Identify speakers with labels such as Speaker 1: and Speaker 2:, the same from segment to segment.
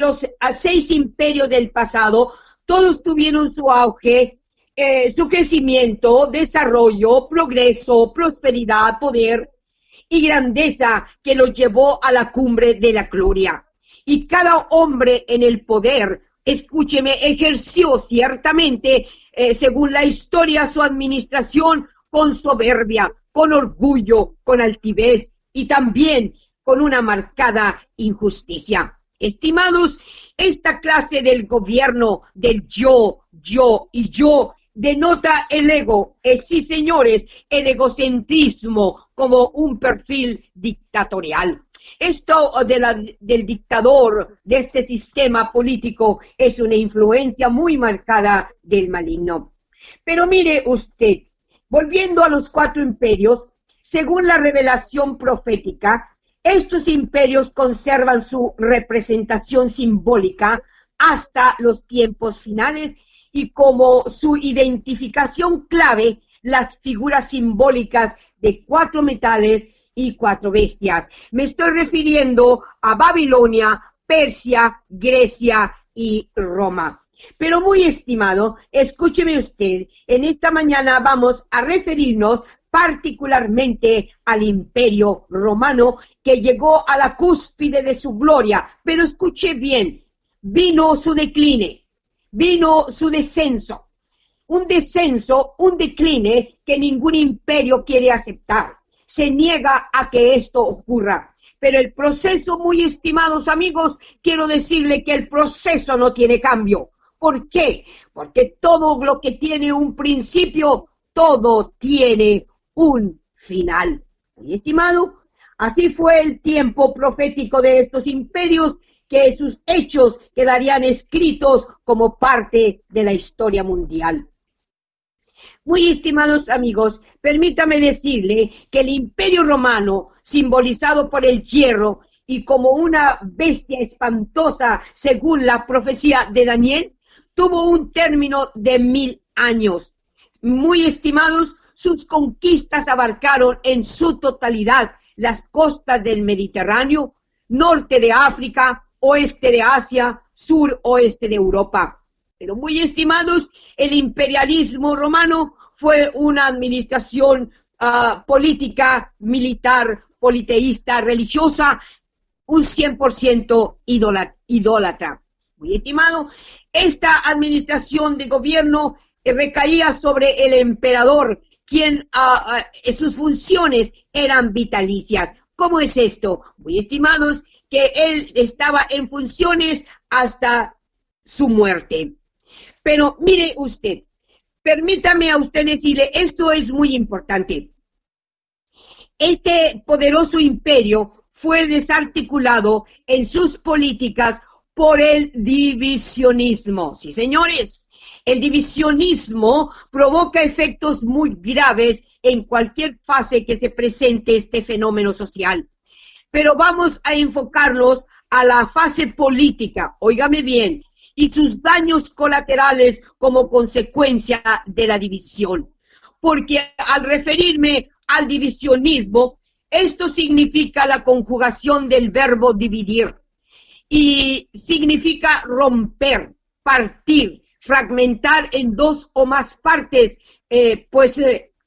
Speaker 1: los 6 imperios del pasado, todos tuvieron su auge, su crecimiento, desarrollo, progreso, prosperidad, poder y grandeza que los llevó a la cumbre de la gloria. Y cada hombre en el poder, escúcheme, ejerció ciertamente, según la historia, su administración con soberbia, con orgullo, con altivez y también con una marcada injusticia. Estimados, esta clase del gobierno del yo y yo denota el ego, sí señores, el egocentrismo como un perfil dictatorial. Esto del dictador, de este sistema político, es una influencia muy marcada del maligno. Pero mire usted, volviendo a los 4 imperios, según la revelación profética, estos imperios conservan su representación simbólica hasta los tiempos finales y como su identificación clave, las figuras simbólicas de 4 metales y 4 bestias. Me estoy refiriendo a Babilonia, Persia, Grecia y Roma. Pero muy estimado, escúcheme usted, en esta mañana vamos a referirnos particularmente al Imperio Romano, que llegó a la cúspide de su gloria. Pero escuche bien, vino su decline, vino su descenso, un decline que ningún imperio quiere aceptar. Se niega a que esto ocurra. Pero el proceso, muy estimados amigos, quiero decirle que el proceso no tiene cambio. ¿Por qué? Porque todo lo que tiene un principio, todo tiene un final. Muy estimado, así fue el tiempo profético de estos imperios, que sus hechos quedarían escritos como parte de la historia mundial. Muy estimados amigos, permítame decirle que el Imperio Romano, simbolizado por el hierro y como una bestia espantosa según la profecía de Daniel, tuvo un término de 1000 años. Muy estimados, sus conquistas abarcaron en su totalidad las costas del Mediterráneo, norte de África, oeste de Asia, sur-oeste de Europa. Pero muy estimados, el imperialismo romano fue una administración política, militar, politeísta, religiosa, un 100% idólatra. Muy estimado, esta administración de gobierno recaía sobre el emperador, quien sus funciones eran vitalicias. ¿Cómo es esto? Muy estimados, que él estaba en funciones hasta su muerte. Pero mire usted, permítame a usted decirle, esto es muy importante. Este poderoso imperio fue desarticulado en sus políticas por el divisionismo. Sí, señores, el divisionismo provoca efectos muy graves en cualquier fase que se presente este fenómeno social. Pero vamos a enfocarlos a la fase política, óigame bien, y sus daños colaterales como consecuencia de la división. Porque al referirme al divisionismo, esto significa la conjugación del verbo dividir y significa romper, partir, fragmentar en 2 o más partes,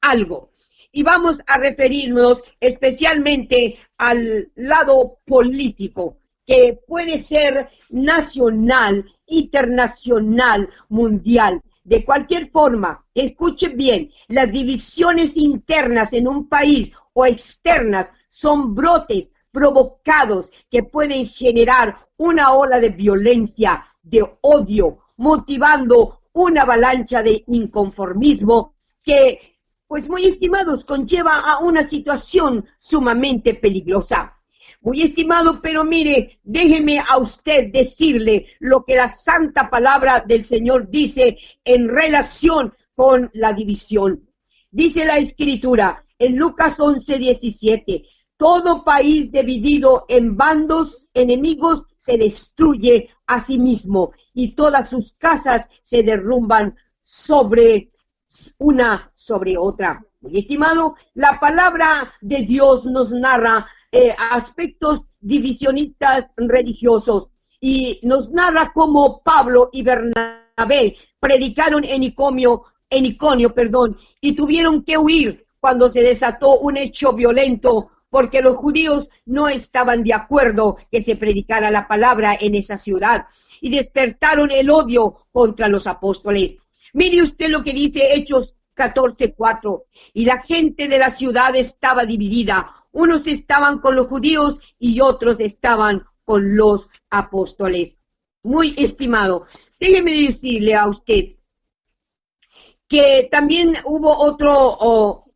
Speaker 1: algo. Y vamos a referirnos especialmente al lado político, que puede ser nacional, internacional, mundial. De cualquier forma, escuchen bien, las divisiones internas en un país o externas son brotes provocados que pueden generar una ola de violencia, de odio, motivando una avalancha de inconformismo que, pues muy estimados, conlleva a una situación sumamente peligrosa. Muy estimado, pero mire, déjeme a usted decirle lo que la santa palabra del Señor dice en relación con la división. Dice la Escritura en Lucas 11:17, todo país dividido en bandos enemigos se destruye a sí mismo y todas sus casas se derrumban una sobre otra. Muy estimado, la palabra de Dios nos narra aspectos divisionistas religiosos y nos narra cómo Pablo y Bernabé predicaron en Iconio, y tuvieron que huir cuando se desató un hecho violento, porque los judíos no estaban de acuerdo que se predicara la palabra en esa ciudad, y despertaron el odio contra los apóstoles. Mire usted lo que dice Hechos 14:4, y la gente de la ciudad estaba dividida, unos estaban con los judíos y otros estaban con los apóstoles. Muy estimado, déjeme decirle a usted que también hubo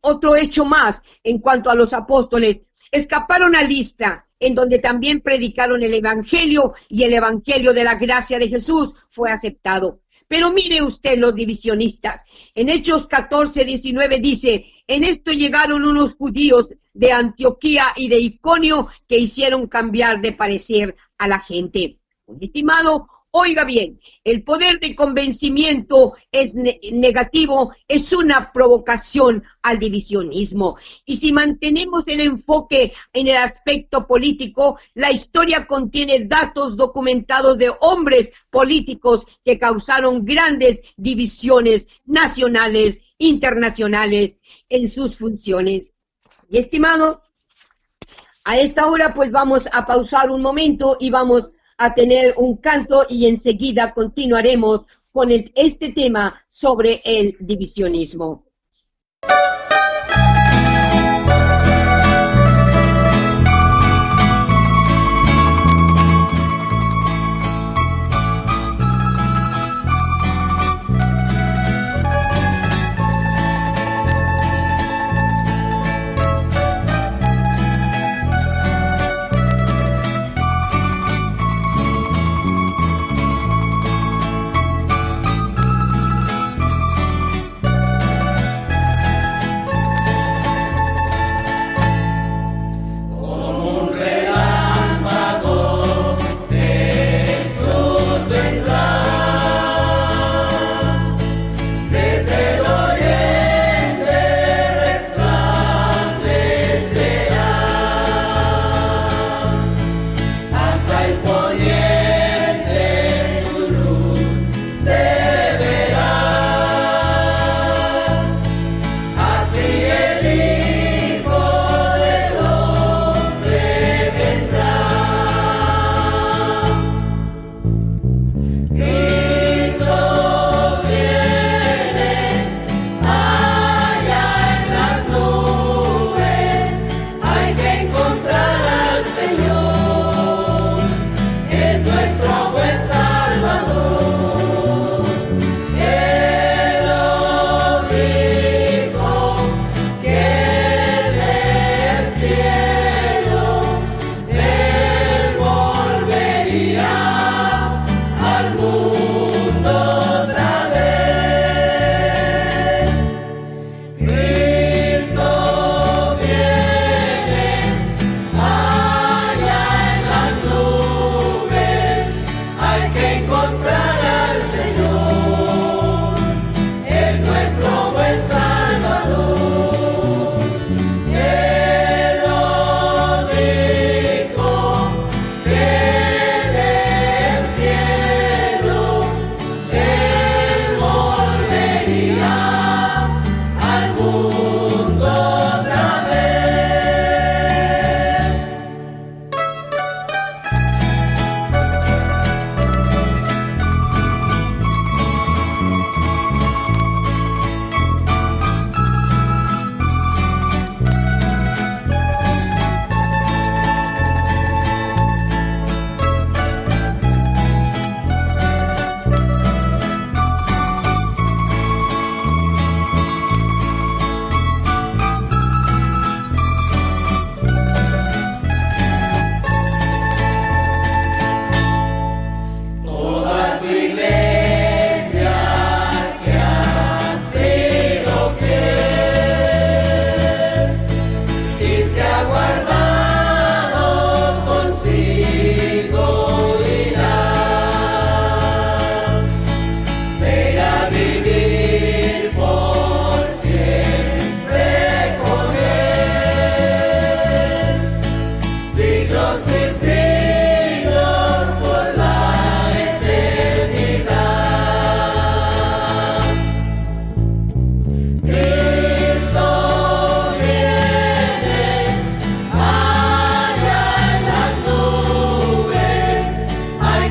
Speaker 1: otro hecho más en cuanto a los apóstoles. Escaparon a Listra, en donde también predicaron el evangelio, y el evangelio de la gracia de Jesús fue aceptado. Pero mire usted los divisionistas. En Hechos 14:19 dice, en esto llegaron unos judíos de Antioquía y de Iconio que hicieron cambiar de parecer a la gente. Muy estimado, oiga bien, el poder de convencimiento es negativo, es una provocación al divisionismo. Y si mantenemos el enfoque en el aspecto político, la historia contiene datos documentados de hombres políticos que causaron grandes divisiones nacionales, internacionales en sus funciones. Y estimado, a esta hora pues vamos a pausar un momento y vamos a tener un canto y enseguida continuaremos con este tema sobre el divisionismo.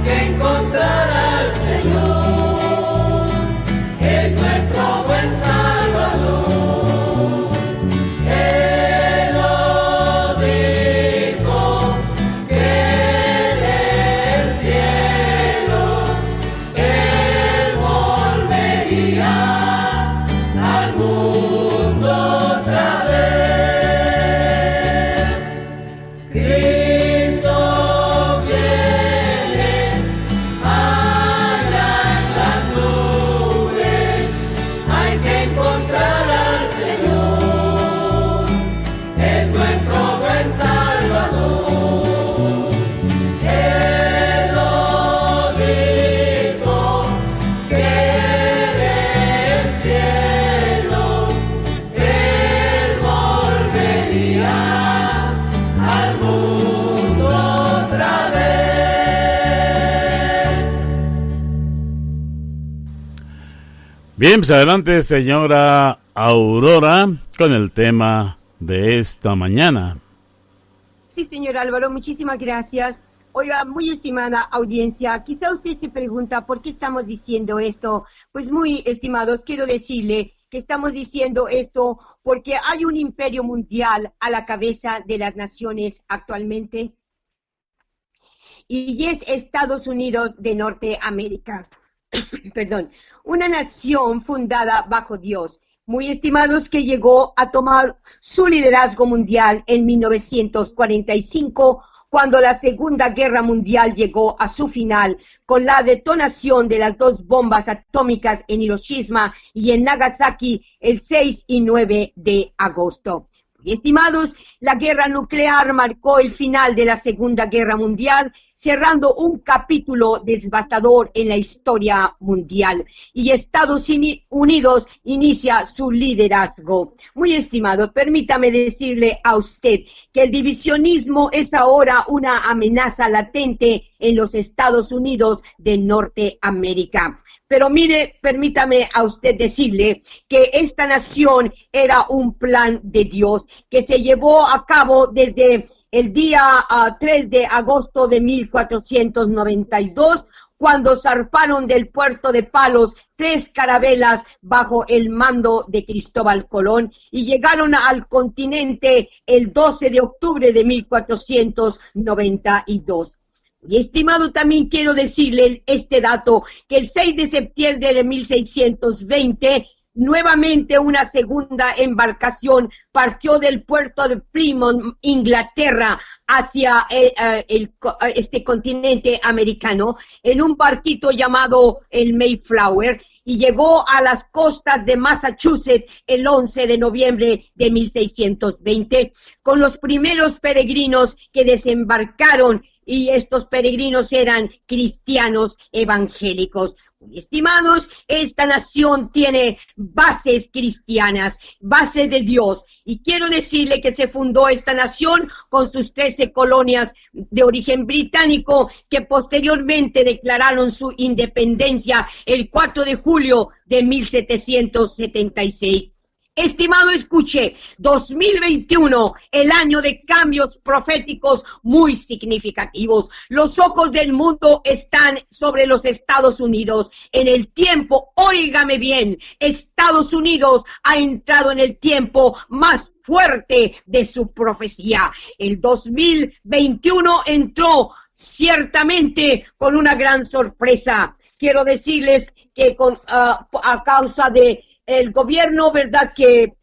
Speaker 2: que encontrar al Señor, es nuestro buen Salvador. Él lo dijo, que del cielo Él volvería al mundo otra vez. Cristo viene allá en las nubes, hay que encontrar al Señor, es nuestro buen Salvador. Él lo dijo, que del cielo Él volvería al mundo otra vez.
Speaker 3: Bien, pues adelante, señora Aurora, con el tema de esta mañana.
Speaker 1: Sí, señor Álvaro, muchísimas gracias. Oiga, muy estimada audiencia, quizá usted se pregunta por qué estamos diciendo esto. Pues muy estimados, quiero decirle que estamos diciendo esto porque hay un imperio mundial a la cabeza de las naciones actualmente y es Estados Unidos de Norteamérica. Perdón, una nación fundada bajo Dios. Muy estimados, que llegó a tomar su liderazgo mundial en 1945, cuando la Segunda Guerra Mundial llegó a su final con la detonación de las dos bombas atómicas en Hiroshima y en Nagasaki el 6 y 9 de agosto. Muy estimados, la guerra nuclear marcó el final de la Segunda Guerra Mundial, cerrando un capítulo devastador en la historia mundial. Y Estados Unidos inicia su liderazgo. Muy estimado, permítame decirle a usted que el divisionismo es ahora una amenaza latente en los Estados Unidos de Norteamérica. Pero mire, permítame a usted decirle que esta nación era un plan de Dios que se llevó a cabo desde el día 3 de agosto de 1492, cuando zarparon del puerto de Palos 3 carabelas bajo el mando de Cristóbal Colón y llegaron al continente el 12 de octubre de 1492. Y estimado, también quiero decirle este dato, que el 6 de septiembre de 1620, nuevamente una segunda embarcación partió del puerto de Plymouth, Inglaterra, hacia este continente americano, en un barquito llamado el Mayflower, y llegó a las costas de Massachusetts el 11 de noviembre de 1620, con los primeros peregrinos que desembarcaron, y estos peregrinos eran cristianos evangélicos. Estimados, esta nación tiene bases cristianas, bases de Dios, y quiero decirle que se fundó esta nación con sus 13 colonias de origen británico, que posteriormente declararon su independencia el 4 de julio de 1776. Estimado, escuche, 2021, el año de cambios proféticos muy significativos. Los ojos del mundo están sobre los Estados Unidos. En el tiempo, óigame bien, Estados Unidos ha entrado en el tiempo más fuerte de su profecía. El 2021 entró ciertamente con una gran sorpresa. Quiero decirles que a causa de el gobierno, ¿verdad?, que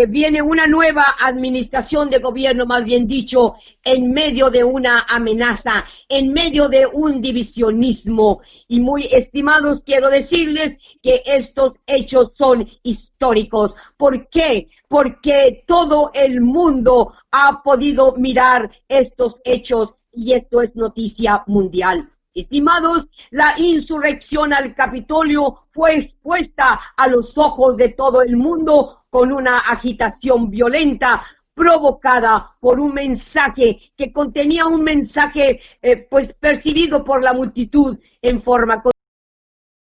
Speaker 1: viene una nueva administración de gobierno, más bien dicho, en medio de una amenaza, en medio de un divisionismo. Y muy estimados, quiero decirles que estos hechos son históricos. ¿Por qué? Porque todo el mundo ha podido mirar estos hechos y esto es noticia mundial. Estimados, la insurrección al Capitolio fue expuesta a los ojos de todo el mundo con una agitación violenta provocada por un mensaje que contenía un mensaje pues percibido por la multitud en forma